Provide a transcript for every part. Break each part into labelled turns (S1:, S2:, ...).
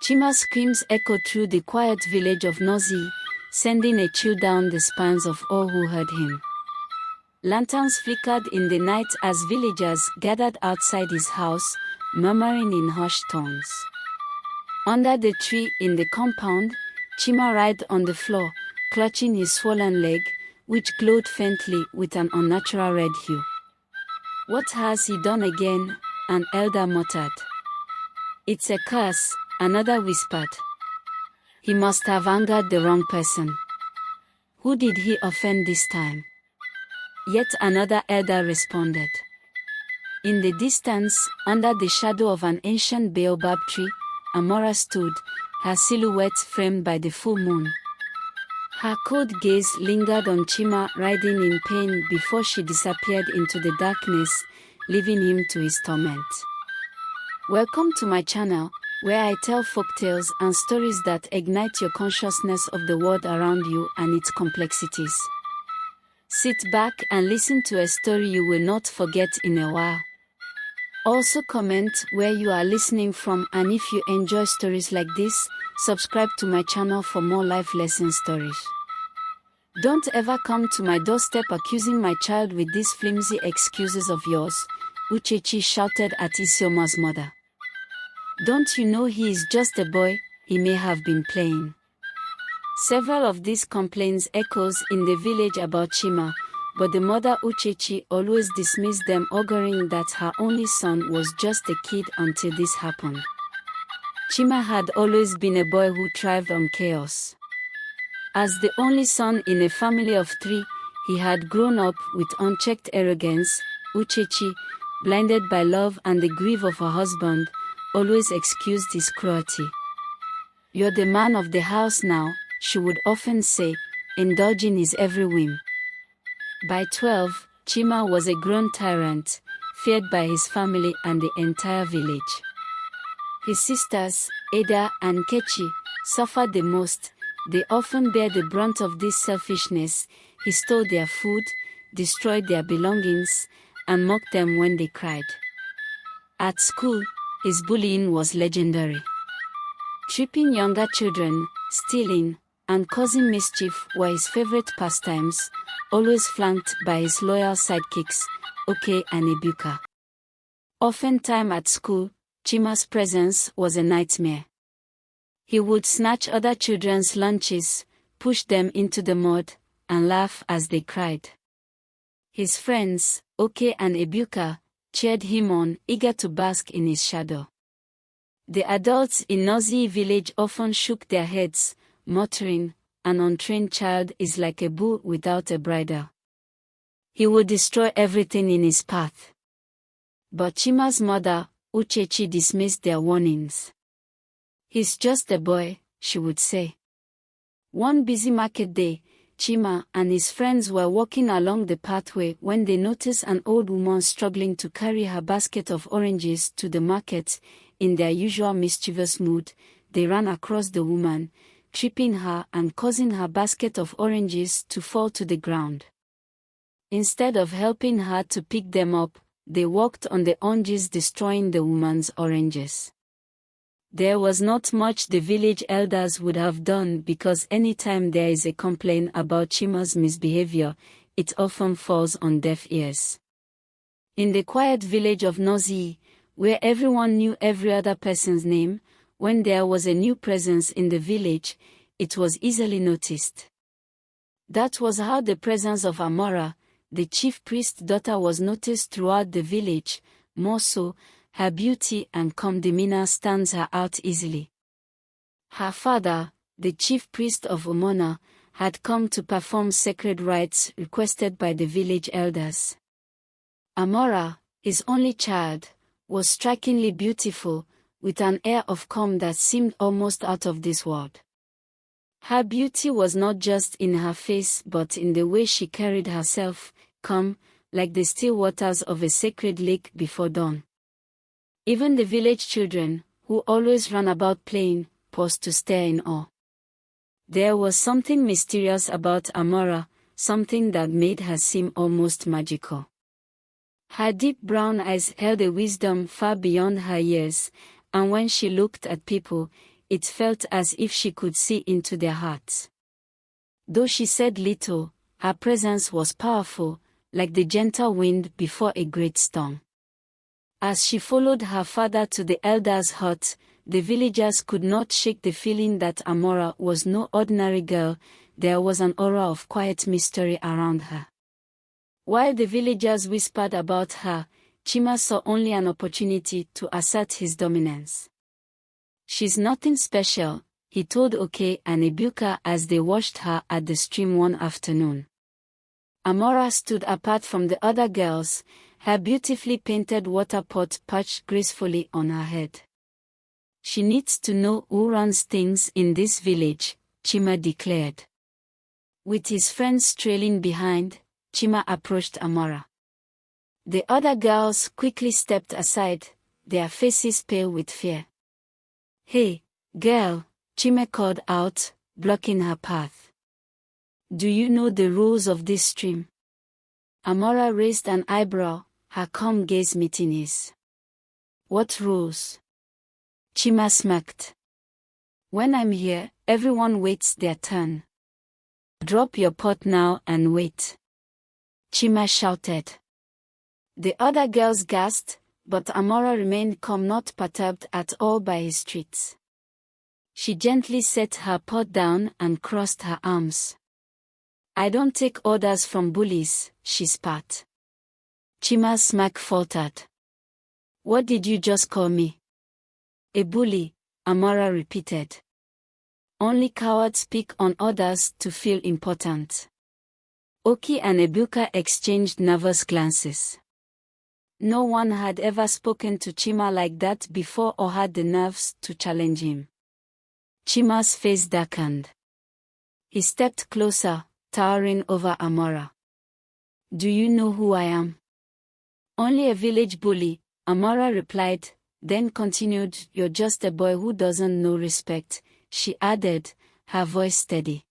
S1: Chima's screams echoed through the quiet village of Nnoze, sending a chill down the spines of all who heard him. Lanterns flickered in the night as villagers gathered outside his house, murmuring in hushed tones. Under the tree in the compound, Chima writhed on the floor, clutching his swollen leg, which glowed faintly with an unnatural red hue. "What has he done again?" an elder muttered. "It's a curse," another whispered. "He must have angered the wrong person. Who did he offend this time?" Yet another elder responded. In the distance, under the shadow of an ancient baobab tree, Amara stood, her silhouette framed by the full moon. Her cold gaze lingered on Chima, writhing in pain before she disappeared into the darkness, leaving him to his torment. Welcome to my channel, where I tell folktales and stories that ignite your consciousness of the world around you and its complexities. Sit back and listen to a story you will not forget in a while. Also comment where you are listening from, and if you enjoy stories like this, subscribe to my channel for more life lesson stories. Don't ever come to my doorstep accusing my child with these flimsy excuses of yours, Uchechi shouted at Isioma's mother. Don't you know he is just a boy? He may have been playing. Several of these complaints echoes in the village about Chima, but the mother Uchechi always dismissed them, auguring that her only son was just a kid until this happened. Chima had always been a boy who thrived on chaos. As the only son in a family of 3, he had grown up with unchecked arrogance. Uchechi, blinded by love and the grief of her husband, always excused his cruelty. "You're the man of the house now," she would often say, indulging his every whim. By 12, Chima was a grown tyrant, feared by his family and the entire village. His sisters, Ada and Kechi, suffered the most. They often bear the brunt of this selfishness. He stole their food, destroyed their belongings, and mocked them when they cried. At school, his bullying was legendary. Tripping younger children, stealing, and causing mischief were his favorite pastimes, always flanked by his loyal sidekicks, Oke and Ebuka. Oftentimes at school, Chima's presence was a nightmare. He would snatch other children's lunches, push them into the mud, and laugh as they cried. His friends, Oke and Ebuka, cheered him on, eager to bask in his shadow. The adults in Nnoze village often shook their heads, muttering, "An untrained child is like a bull without a bridle. He will destroy everything in his path." But Chima's mother, Uchechi, dismissed their warnings. "He's just a boy," she would say. One busy market day, Chima and his friends were walking along the pathway when they noticed an old woman struggling to carry her basket of oranges to the market. In their usual mischievous mood, they ran across the woman, tripping her and causing her basket of oranges to fall to the ground. Instead of helping her to pick them up, they walked on the oranges, destroying the woman's oranges. There was not much the village elders would have done, because anytime there is a complaint about Chima's misbehavior, it often falls on deaf ears. In the quiet village of Nnoze, where everyone knew every other person's name, when there was a new presence in the village, it was easily noticed. That was how the presence of Amara, the chief priest's daughter, was noticed throughout the village. More so, her beauty and calm demeanor stands her out easily. Her father, the chief priest of Umona, had come to perform sacred rites requested by the village elders. Amara, his only child, was strikingly beautiful, with an air of calm that seemed almost out of this world. Her beauty was not just in her face but in the way she carried herself, calm, like the still waters of a sacred lake before dawn. Even the village children, who always ran about playing, paused to stare in awe. There was something mysterious about Amara, something that made her seem almost magical. Her deep brown eyes held a wisdom far beyond her years, and when she looked at people, it felt as if she could see into their hearts. Though she said little, her presence was powerful, like the gentle wind before a great storm. As she followed her father to the elder's hut, the villagers could not shake the feeling that Amara was no ordinary girl. There was an aura of quiet mystery around her. While the villagers whispered about her, Chima saw only an opportunity to assert his dominance. "She's nothing special," he told Oke and Ebuka as they watched her at the stream one afternoon. Amara stood apart from the other girls, her beautifully painted water pot perched gracefully on her head. "She needs to know who runs things in this village," Chima declared. With his friends trailing behind, Chima approached Amara. The other girls quickly stepped aside, their faces pale with fear. "Hey, girl," Chima called out, blocking her path. "Do you know the rules of this stream?" Amara raised an eyebrow, her calm gaze meeting his. "What rules?" Chima smirked. "When I'm here, everyone waits their turn. Drop your pot now and wait," Chima shouted. The other girls gasped, but Amara remained calm, not perturbed at all by his threats. She gently set her pot down and crossed her arms. "I don't take orders from bullies," she spat. Chima's smirk faltered. "What did you just call me?" "A bully," Amara repeated. "Only cowards speak on orders to feel important." Oki and Ebuka exchanged nervous glances. No one had ever spoken to Chima like that before or had the nerves to challenge him. Chima's face darkened. He stepped closer, towering over Amara. "Do you know who I am?" "Only a village bully," Amara replied, then continued, "You're just a boy who doesn't know respect," she added, her voice steady.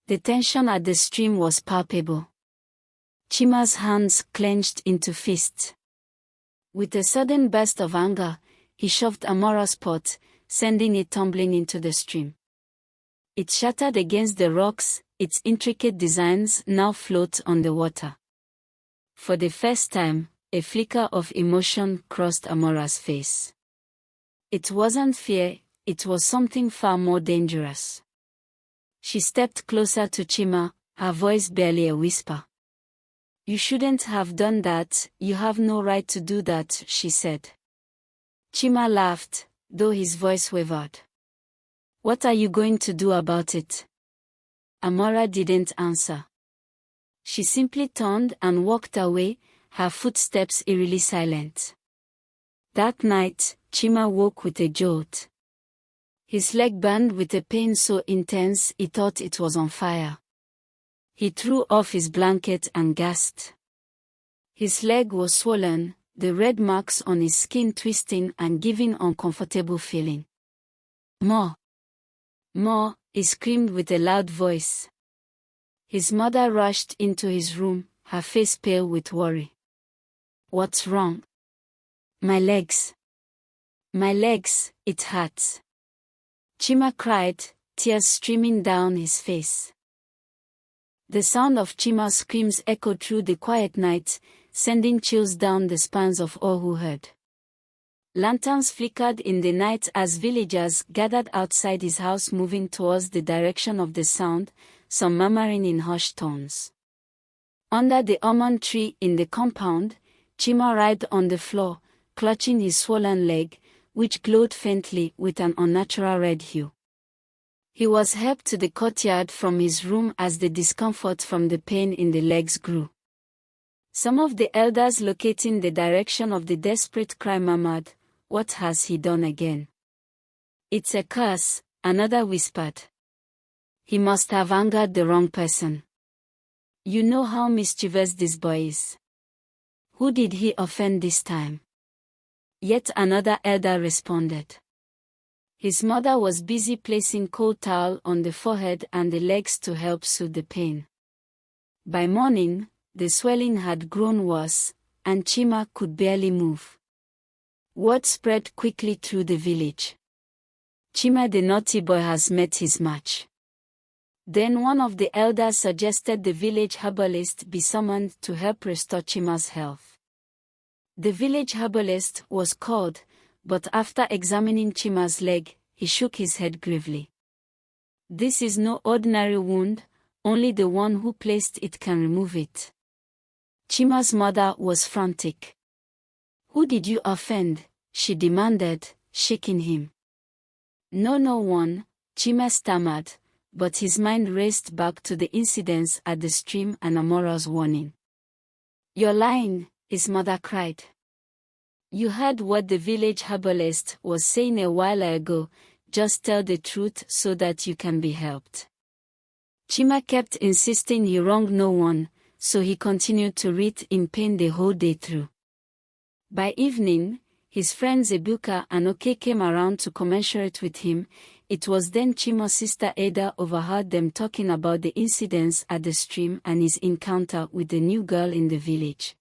S1: The tension at the stream was palpable. Chima's hands clenched into fists. With a sudden burst of anger, he shoved Amara's pot, sending it tumbling into the stream. It shattered against the rocks, its intricate designs now float on the water. For the first time, a flicker of emotion crossed Amara's face. It wasn't fear, it was something far more dangerous. She stepped closer to Chima, her voice barely a whisper. "You shouldn't have done that, you have no right to do that," she said. Chima laughed, though his voice wavered. "What are you going to do about it?" Amara didn't answer. She simply turned and walked away, her footsteps eerily silent. That night, Chima woke with a jolt. His leg burned with a pain so intense he thought it was on fire. He threw off his blanket and gasped. His leg was swollen, the red marks on his skin twisting and giving uncomfortable feeling. "More! More!" he screamed with a loud voice. His mother rushed into his room, her face pale with worry. "What's wrong?" "My legs. My legs, it hurts." Chima cried, tears streaming down his face. The sound of Chima's screams echoed through the quiet night, sending chills down the spines of all who heard. Lanterns flickered in the night as villagers gathered outside his house, moving towards the direction of the sound, some murmuring in hushed tones. Under the almond tree in the compound, Chima writhed on the floor, clutching his swollen leg, which glowed faintly with an unnatural red hue. He was helped to the courtyard from his room as the discomfort from the pain in the legs grew. Some of the elders locating the direction of the desperate cry murmured, "What has he done again?" "It's a curse," another whispered. "He must have angered the wrong person. You know how mischievous this boy is. Who did he offend this time?" Yet another elder responded. His mother was busy placing cold towel on the forehead and the legs to help soothe the pain. By morning, the swelling had grown worse, and Chima could barely move. Word spread quickly through the village. Chima the naughty boy has met his match. Then one of the elders suggested the village herbalist be summoned to help restore Chima's health. The village herbalist was called, but after examining Chima's leg, he shook his head gravely. This is no ordinary wound, only the one who placed it can remove it. Chima's mother was frantic. Who did you offend? She demanded, shaking him. No one, Chima stammered, but his mind raced back to the incidents at the stream and Amara's warning. You're lying, his mother cried. You heard what the village herbalist was saying a while ago, just tell the truth so that you can be helped. Chima kept insisting he wronged no one, so he continued to writhe in pain the whole day through. By evening, his friends Ebuka and Oke came around to commensurate with him. It was then Chima's sister Ada overheard them talking about the incidents at the stream and his encounter with the new girl in the village.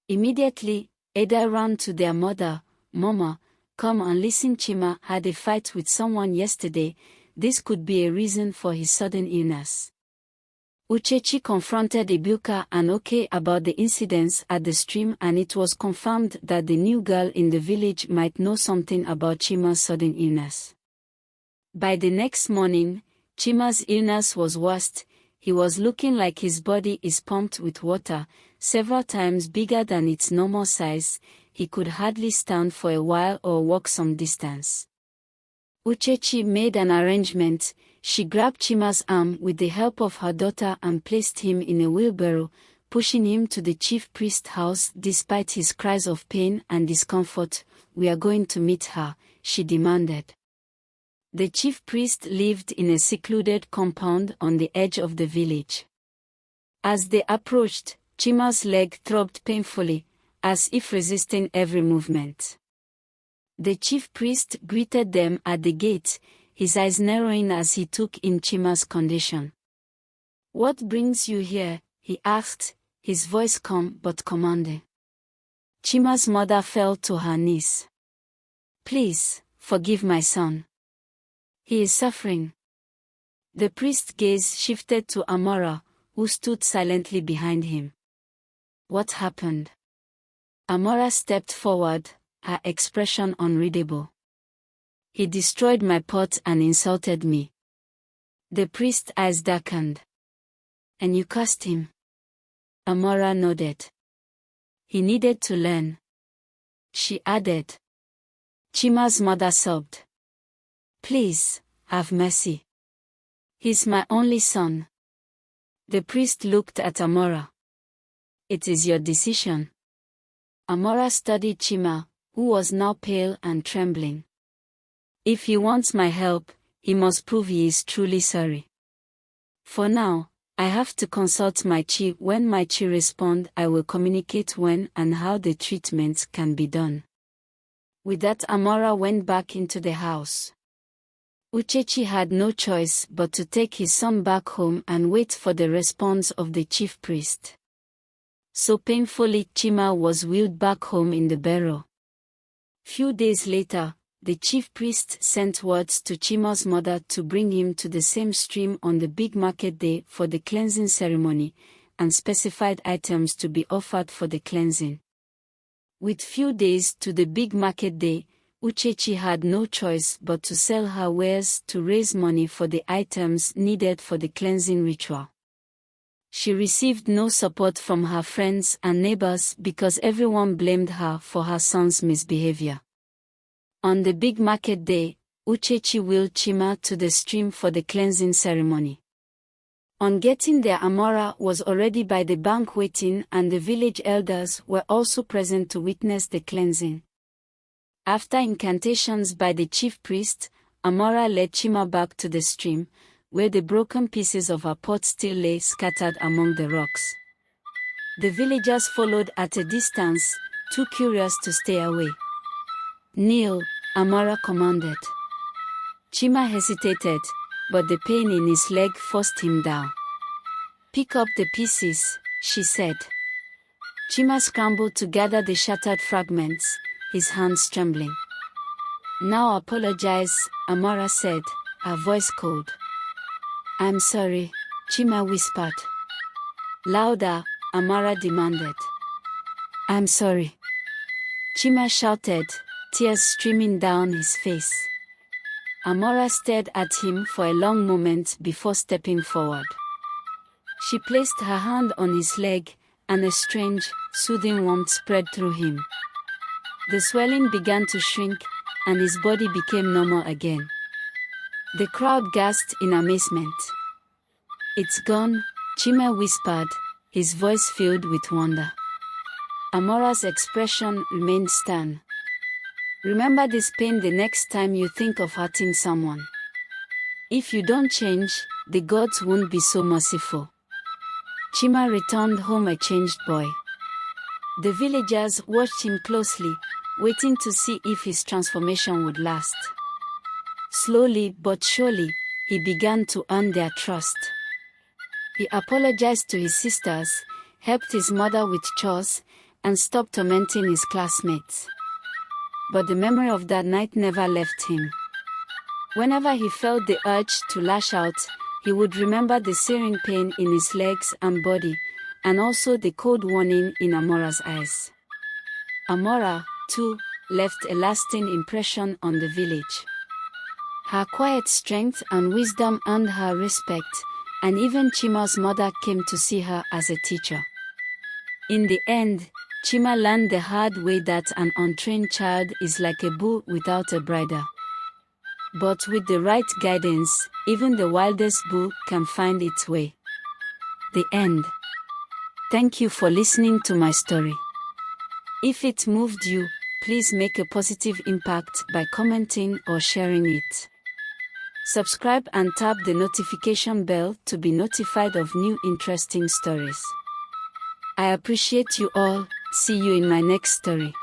S1: Immediately, Ada ran to their mother. Mama, come and listen, Chima had a fight with someone yesterday. This could be a reason for his sudden illness. Uchechi confronted Ebuka and Oke about the incidents at the stream, and it was confirmed that the new girl in the village might know something about Chima's sudden illness. By the next morning, Chima's illness was worse. He was looking like his body is pumped with water, several times bigger than its normal size. He could hardly stand for a while or walk some distance. Uchechi made an arrangement. She grabbed Chima's arm with the help of her daughter and placed him in a wheelbarrow, pushing him to the chief priest's house despite his cries of pain and discomfort. We are going to meet her, she demanded. The chief priest lived in a secluded compound on the edge of the village. As they approached, Chima's leg throbbed painfully, as if resisting every movement. The chief priest greeted them at the gate, his eyes narrowing as he took in Chima's condition. What brings you here? He asked, his voice calm but commanding. Chima's mother fell to her knees. Please, forgive my son. He is suffering. The priest's gaze shifted to Amara, who stood silently behind him. What happened? Amara stepped forward, her expression unreadable. He destroyed my pot and insulted me. The priest's eyes darkened. And you cursed him? Amara nodded. He needed to learn. She added. Chima's mother sobbed. Please, have mercy. He's my only son. The priest looked at Amara. It is your decision. Amara studied Chima, who was now pale and trembling. If he wants my help, he must prove he is truly sorry. For now, I have to consult my chi. When my chi responds, I will communicate when and how the treatment can be done. With that, Amara went back into the house. Uchechi had no choice but to take his son back home and wait for the response of the chief priest. So painfully, Chima was wheeled back home in the barrow. Few days later, the chief priest sent words to Chima's mother to bring him to the same stream on the big market day for the cleansing ceremony, and specified items to be offered for the cleansing. With few days to the big market day, Uchechi had no choice but to sell her wares to raise money for the items needed for the cleansing ritual. She received no support from her friends and neighbors because everyone blamed her for her son's misbehavior. On the big market day, Uchechi wheeled Chima to the stream for the cleansing ceremony. On getting there, Amara was already by the bank waiting, and the village elders were also present to witness the cleansing. After incantations by the chief priest, Amara led Chima back to the stream, where the broken pieces of her pot still lay scattered among the rocks. The villagers followed at a distance, too curious to stay away. Kneel, Amara commanded. Chima hesitated, but the pain in his leg forced him down. Pick up the pieces, she said. Chima scrambled to gather the shattered fragments, his hands trembling. Now apologize, Amara said, her voice cold. I'm sorry, Chima whispered. Louder, Amara demanded. I'm sorry. Chima shouted, tears streaming down his face. Amara stared at him for a long moment before stepping forward. She placed her hand on his leg, and a strange, soothing warmth spread through him. The swelling began to shrink, and his body became normal again. The crowd gasped in amazement. It's gone, Chima whispered, his voice filled with wonder. Amara's expression remained stern. Remember this pain the next time you think of hurting someone. If you don't change, the gods won't be so merciful. Chima returned home a changed boy. The villagers watched him closely, waiting to see if his transformation would last. Slowly but surely, he began to earn their trust. He apologized to his sisters, helped his mother with chores, and stopped tormenting his classmates. But the memory of that night never left him. Whenever he felt the urge to lash out, he would remember the searing pain in his legs and body, and also the cold warning in Amara's eyes. Amara, too, left a lasting impression on the village. Her quiet strength and wisdom earned her respect, and even Chima's mother came to see her as a teacher. In the end, Chima learned the hard way that an untrained child is like a bull without a bridle. But with the right guidance, even the wildest bull can find its way. The end. Thank you for listening to my story. If it moved you, please make a positive impact by commenting or sharing it. Subscribe and tap the notification bell to be notified of new interesting stories. I appreciate you all. See you in my next story.